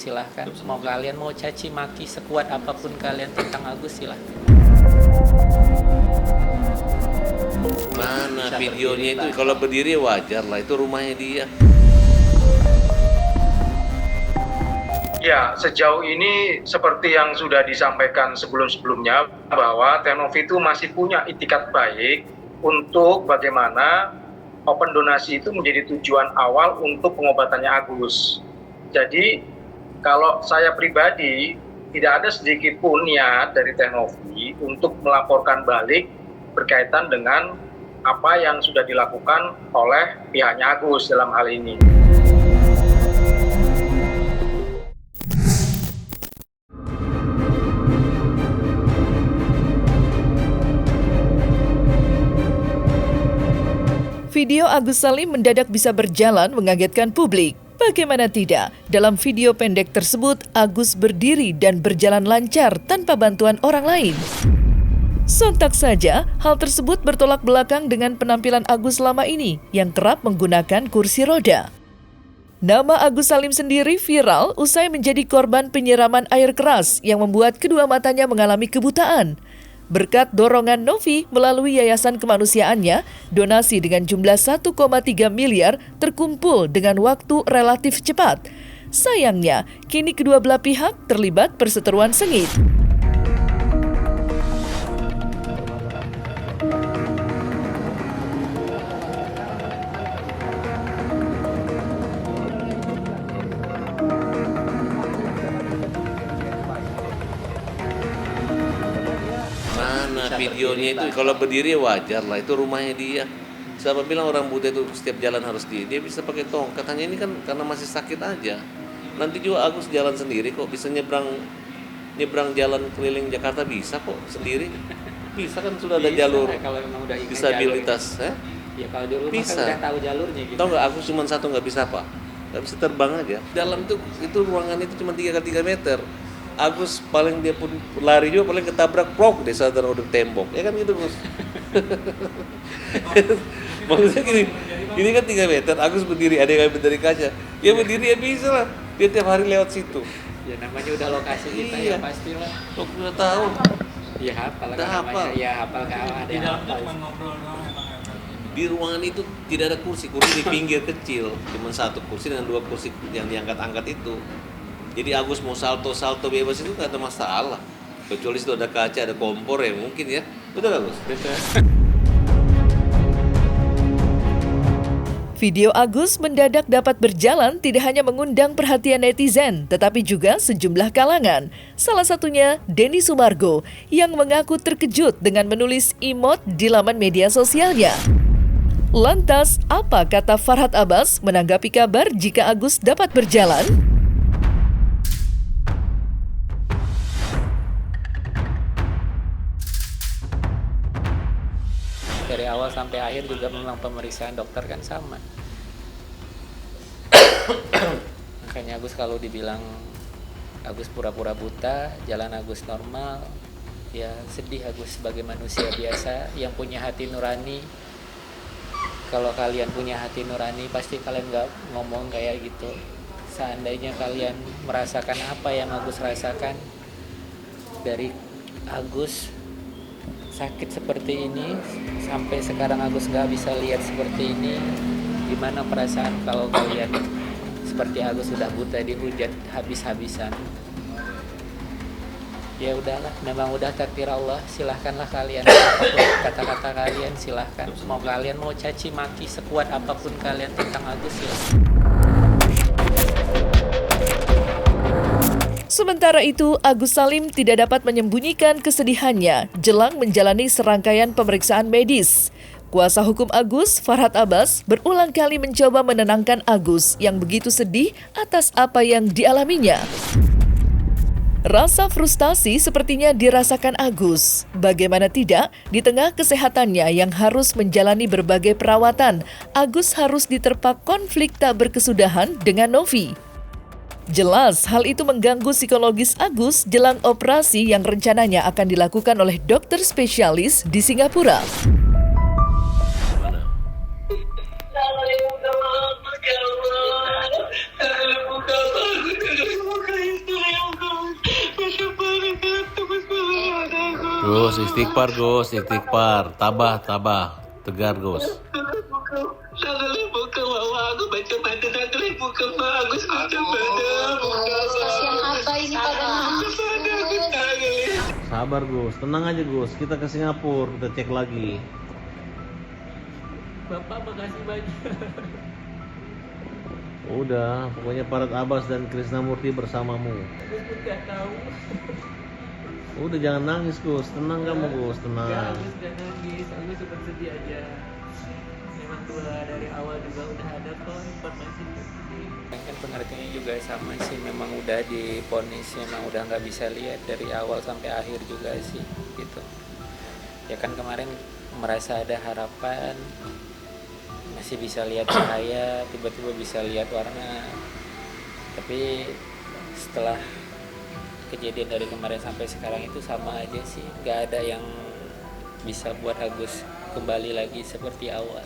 silahkan. Mau kalian mau caci maki sekuat apapun kalian tentang Agus, silahkan. Mana videonya itu? Kalau berdiri wajar lah, itu rumahnya dia. Ya, sejauh ini seperti yang sudah disampaikan sebelum-sebelumnya bahwa Tenovi itu masih punya itikat baik untuk bagaimana open donasi itu menjadi tujuan awal untuk pengobatannya Agus. Jadi kalau saya pribadi tidak ada sedikit pun niat dari Tenovi untuk melaporkan balik berkaitan dengan apa yang sudah dilakukan oleh pihaknya Agus dalam hal ini. Video Agus Salim mendadak bisa berjalan mengagetkan publik. Bagaimana tidak, dalam video pendek tersebut Agus berdiri dan berjalan lancar tanpa bantuan orang lain. Sontak saja, hal tersebut bertolak belakang dengan penampilan Agus selama ini yang kerap menggunakan kursi roda. Nama Agus Salim sendiri viral usai menjadi korban penyiraman air keras yang membuat kedua matanya mengalami kebutaan. Berkat dorongan Novi melalui yayasan kemanusiaannya, donasi dengan jumlah 1,3 miliar terkumpul dengan waktu relatif cepat. Sayangnya, kini kedua belah pihak terlibat perseteruan sengit. Mana videonya itu? Kalau berdiri wajar lah, itu rumahnya dia. Siapa bilang orang buta itu setiap jalan harus dia bisa pakai tongkat. Hanya ini kan karena masih sakit aja. Nanti juga Agus jalan sendiri kok, bisa nyebrang jalan keliling Jakarta bisa kok sendiri. Bisa kan, sudah ada jalur kalau memang udah ingat disabilitas. Ya kalau di rumah Bisa. kan udah tahu jalurnya gitu. Tahu nggak, Agus cuma satu nggak bisa apa? Nggak bisa terbang aja. Dalam itu ruangan itu cuma 3x3 meter. Agus paling dia pun lari juga paling ketabrak prok di saat udah tembok. Ya kan gitu, Gus. Maksudnya gini, ini kan 3 meter, Agus berdiri, ada yang dari kaca. Ya berdiri ya bisa lah. Dia tiap hari lewat situ. Ya namanya udah lokasi kita, Iya. ya pastilah. 20 tahun. Ya hafal Udah kan namanya. hafal. Ya hafal kalau ada yang hafal. Di ruangan itu tidak ada kursi di pinggir kecil, cuma satu kursi dengan 2 kursi yang diangkat-angkat itu. Jadi Agus mau salto bebas itu nggak ada masalah, kecuali itu ada kaca, ada kompor ya mungkin ya. Betul nggak, Gus? Betul. Video Agus mendadak dapat berjalan tidak hanya mengundang perhatian netizen, tetapi juga sejumlah kalangan. Salah satunya Denny Sumargo yang mengaku terkejut dengan menulis emot di laman media sosialnya. Lantas, apa kata Farhad Abbas menanggapi kabar jika Agus dapat berjalan? Dari awal sampai akhir juga memang pemeriksaan dokter kan sama. Makanya Agus kalau dibilang Agus pura-pura buta, jalan Agus normal, ya sedih Agus sebagai manusia biasa yang punya hati nurani. Kalau kalian punya hati nurani, pasti kalian gak ngomong kayak gitu. Seandainya kalian merasakan apa yang Agus rasakan, dari Agus sakit seperti ini sampai sekarang Agus gak bisa lihat seperti ini, gimana perasaan kalau kalian seperti Agus sudah buta dihujat habis-habisan? Ya udahlah, memang udah takdir Allah. Silahkanlah kalian, apapun kata-kata kalian silahkan. Mau kalian mau caci maki sekuat apapun kalian tentang Agus, silahkan. Sementara itu, Agus Salim tidak dapat menyembunyikan kesedihannya jelang menjalani serangkaian pemeriksaan medis. Kuasa hukum Agus, Farhad Abbas, berulang kali mencoba menenangkan Agus yang begitu sedih atas apa yang dialaminya. Rasa frustasi sepertinya dirasakan Agus. Bagaimana tidak, di tengah kesehatannya yang harus menjalani berbagai perawatan, Agus harus diterpa konflik tak berkesudahan dengan Novi. Jelas, hal itu mengganggu psikologis Agus jelang operasi yang rencananya akan dilakukan oleh dokter spesialis di Singapura. Mana? Gus, istighfar. Tabah. Tegar, Gus. Kasihan Abah ini pada nangis. Sabar, Gus. Tenang aja, Gus. Kita ke Singapura, kita cek lagi. Bapak makasih banyak. Udah, pokoknya Parat Abbas dan Krisnamurti bersamamu. Agus pun gak tahu. Udah, jangan nangis, Gus. Tenang kamu, Gus. Gak, Tenang. Agus gak nangis. Agus cuma sedih aja. Memang tua dari awal juga udah ada kok informasi ini. Kan pengertiannya juga sama sih. Memang udah divonis, memang udah nggak bisa lihat dari awal sampai akhir juga sih, gitu. Ya kan kemarin merasa ada harapan, masih bisa lihat cahaya, tiba-tiba bisa lihat warna. Tapi setelah kejadian dari kemarin sampai sekarang itu sama aja sih, nggak ada yang bisa buat Agus kembali lagi seperti awal.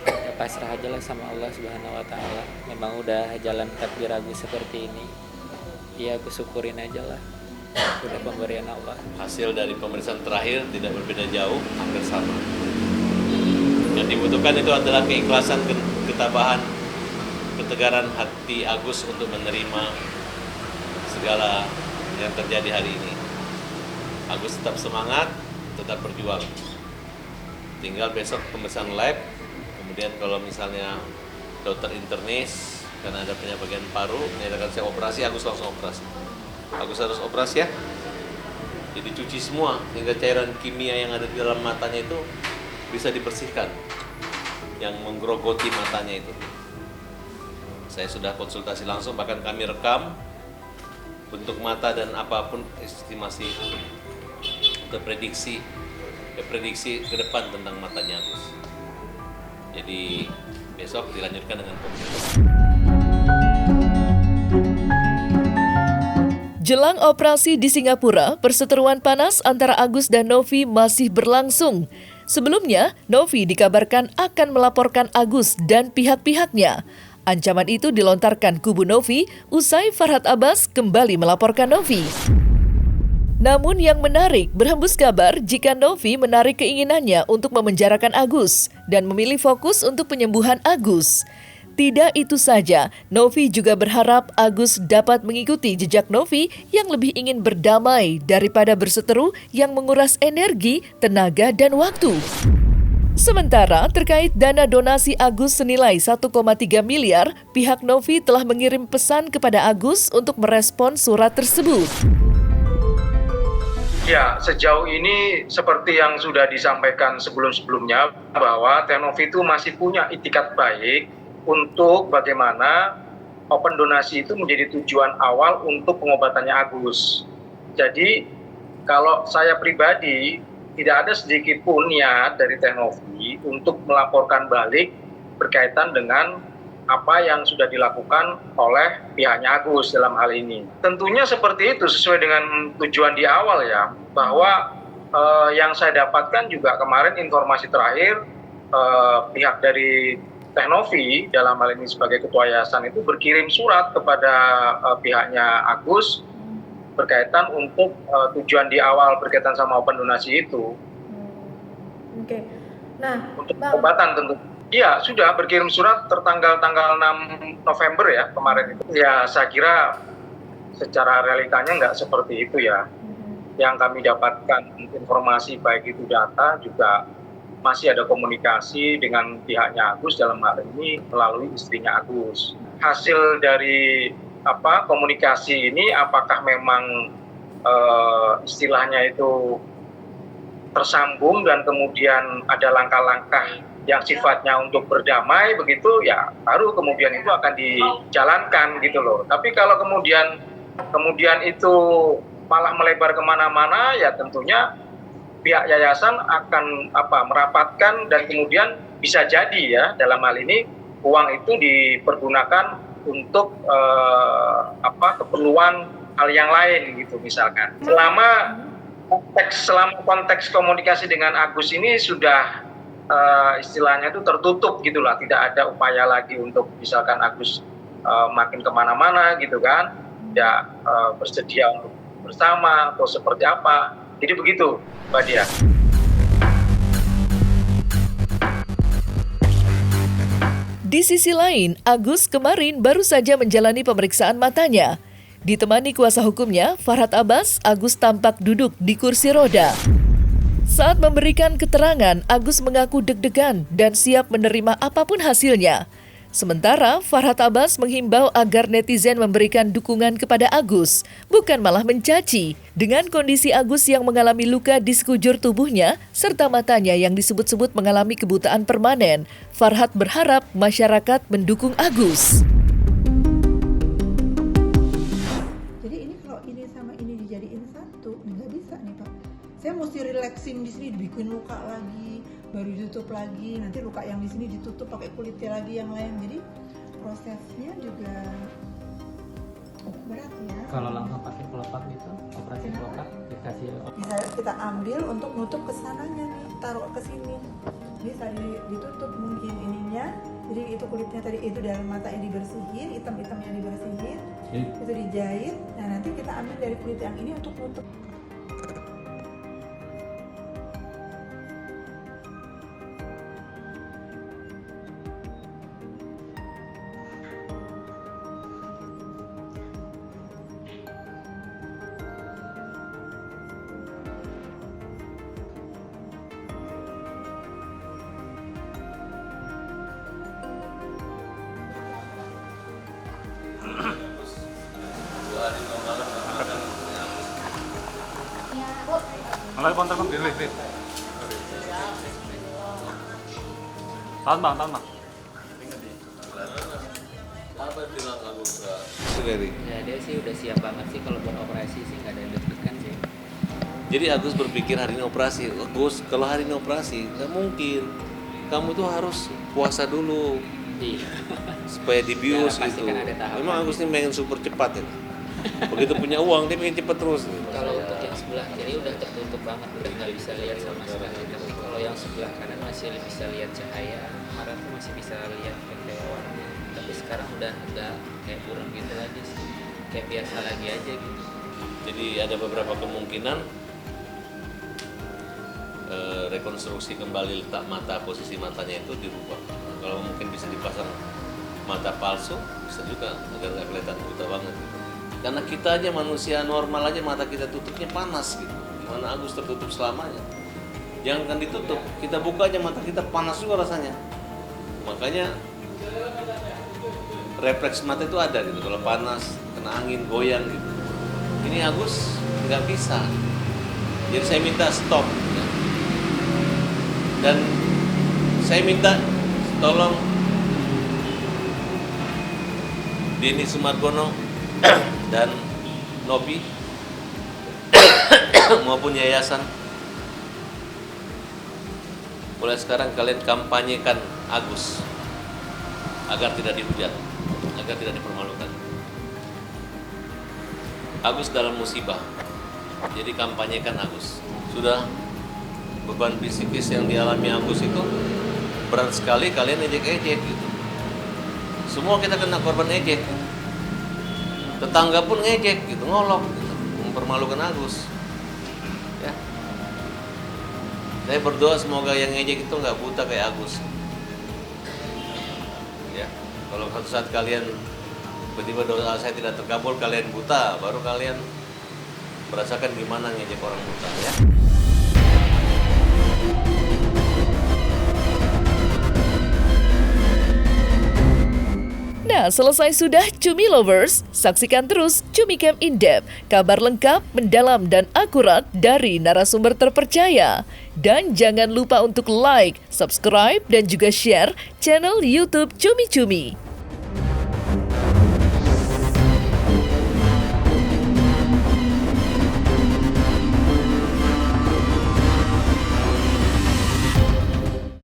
Ya pasrah aja lah sama Allah Subhanahu wa Ta'ala. Memang udah jalan takdir Agus seperti ini, ya Agus syukurin aja lah, udah pemberian Allah. Hasil dari pemeriksaan terakhir tidak berbeda jauh, hampir sama. Yang dibutuhkan itu adalah keikhlasan, ketabahan, ketegaran hati Agus untuk menerima segala yang terjadi hari ini. Agus tetap semangat, tetap berjuang. Tinggal besok pemeriksaan lab, kemudian kalau misalnya dokter internis karena ada bagian paru menyatakan saya operasi, Agus langsung operasi. Agus harus operasi ya. Jadi cuci semua sehingga cairan kimia yang ada di dalam matanya itu bisa dibersihkan, yang menggerogoti matanya itu. Saya sudah konsultasi langsung, bahkan kami rekam bentuk mata dan apapun estimasi atau prediksi ke depan tentang matanya Agus. Jadi besok dilanjutkan dengan pemeriksaan. Jelang operasi di Singapura, perseteruan panas antara Agus dan Novi masih berlangsung. Sebelumnya, Novi dikabarkan akan melaporkan Agus dan pihak-pihaknya. Ancaman itu dilontarkan kubu Novi usai Farhad Abbas kembali melaporkan Novi. Namun yang menarik, berhembus kabar jika Novi menarik keinginannya untuk memenjarakan Agus dan memilih fokus untuk penyembuhan Agus. Tidak itu saja, Novi juga berharap Agus dapat mengikuti jejak Novi yang lebih ingin berdamai daripada berseteru yang menguras energi, tenaga, dan waktu. Sementara terkait dana donasi Agus senilai 1,3 miliar, pihak Novi telah mengirim pesan kepada Agus untuk merespon surat tersebut. Ya, sejauh ini seperti yang sudah disampaikan sebelum-sebelumnya bahwa Tenovi itu masih punya itikat baik untuk bagaimana open donasi itu menjadi tujuan awal untuk pengobatannya Agus. Jadi kalau saya pribadi tidak ada sedikit pun niat dari Tenovi untuk melaporkan balik berkaitan dengan apa yang sudah dilakukan oleh pihaknya Agus dalam hal ini. Tentunya seperti itu sesuai dengan tujuan di awal ya, bahwa yang saya dapatkan juga kemarin informasi terakhir pihak dari Tenovi dalam hal ini sebagai ketua yayasan itu berkirim surat kepada pihaknya Agus berkaitan untuk tujuan di awal berkaitan sama open donasi itu. Oke. Nah, untuk Bang, pengobatan tentu. Iya, sudah berkirim surat tanggal 6 November ya kemarin itu. Ya, saya kira secara realitanya nggak seperti itu ya. Yang kami dapatkan informasi baik itu data juga masih ada komunikasi dengan pihaknya Agus dalam hal ini melalui istrinya Agus. Hasil dari komunikasi ini apakah memang istilahnya itu tersambung dan kemudian ada langkah-langkah yang sifatnya untuk berdamai begitu ya, baru kemudian itu akan dijalankan gitu loh. Tapi kalau kemudian itu malah melebar kemana-mana ya tentunya pihak yayasan akan merapatkan dan kemudian bisa jadi ya dalam hal ini uang itu dipergunakan untuk keperluan hal yang lain gitu misalkan. Selama konteks komunikasi dengan Agus ini sudah istilahnya itu tertutup gitulah, tidak ada upaya lagi untuk misalkan Agus makin kemana-mana gitu kan, tidak bersedia untuk bersama atau seperti apa. Jadi begitu, Mbak Dia. Di sisi lain, Agus kemarin baru saja menjalani pemeriksaan matanya. Ditemani kuasa hukumnya, Farhad Abbas, Agus tampak duduk di kursi roda. Saat memberikan keterangan, Agus mengaku deg-degan dan siap menerima apapun hasilnya. Sementara, Farhad Abbas menghimbau agar netizen memberikan dukungan kepada Agus, bukan malah mencaci. Dengan kondisi Agus yang mengalami luka di sekujur tubuhnya, serta matanya yang disebut-sebut mengalami kebutaan permanen, Farhad berharap masyarakat mendukung Agus. Jadi ini kalau ini sama ini dijadiin satu, nggak bisa nih Pak. Saya mesti relaxing di sini, bikin luka lagi, baru ditutup lagi, nanti luka yang di sini ditutup pakai kulitnya lagi yang lain. Jadi prosesnya juga berat ya. Kalau langsung pakai kelopak gitu, operasi kelopak dikasih Bisa kita ambil untuk nutup kesananya nih, taruh ke sini. Bisa ditutup mungkin ininya. Jadi itu kulitnya tadi itu dalam mata yang dibersihin, hitam-hitamnya dibersihin, itu dijahit. Nah nanti kita ambil dari kulit yang ini untuk nutup. Malaki kontak bang, wait. Tahan bang. Apa bilang Agus Sugeri? Ya dia sih udah siap banget sih kalau buat operasi sih, nggak ada yang deg-degan sih. Jadi Agus berpikir hari ini operasi. Agus, kalau hari ini operasi nggak mungkin. Kamu tuh harus puasa dulu Iya. supaya dibius Ya, pasti gitu. kan ada tahapan. Memang Agus ini pengen super cepat ya. Begitu punya uang dia pengen cepet terus. Kalau untuk yang sebelah kiri udah tertutup banget, udah nggak bisa lihat sama sekali. Tapi kalau yang sebelah kanan masih bisa lihat cahaya, kemarin tuh masih bisa lihat kayak warna. Tapi sekarang udah nggak kayak burung gitu lagi sih, kayak biasa lagi aja gitu. Jadi ada beberapa kemungkinan rekonstruksi kembali letak mata, posisi matanya itu dirubah. Kalau mungkin bisa dipasang mata palsu, bisa juga agar nggak kelihatan buta banget. Karena kita aja manusia normal aja mata kita tutupnya panas gitu. Gimana Agus tertutup selamanya? Jangan ditutup, kita buka aja mata kita panas juga rasanya. Makanya refleks mata itu ada gitu. Kalau panas, kena angin, goyang gitu. Ini Agus nggak bisa. Jadi saya minta stop. Ya. Dan saya minta tolong Denny Sumargono dan Novi maupun yayasan, mulai sekarang kalian kampanyekan Agus agar tidak dihujat, agar tidak dipermalukan. Agus dalam musibah, jadi kampanyekan Agus. Sudah beban psikis yang dialami Agus itu berat sekali, kalian ejek-ejek gitu. Semua kita kena korban ejek. Tetangga pun ngejek gitu, ngolok gitu, mempermalukan Agus. Ya. Saya berdoa semoga yang ngejek itu nggak buta kayak Agus. Ya. Kalau suatu saat kalian tiba-tiba doa saya tidak terkabul, kalian buta, baru kalian merasakan gimana ngejek orang buta ya. Nah, selesai sudah Cumi Lovers, saksikan terus Cumi Camp In-Depth, kabar lengkap, mendalam, dan akurat dari narasumber terpercaya. Dan jangan lupa untuk like, subscribe, dan juga share channel YouTube Cumi Cumi.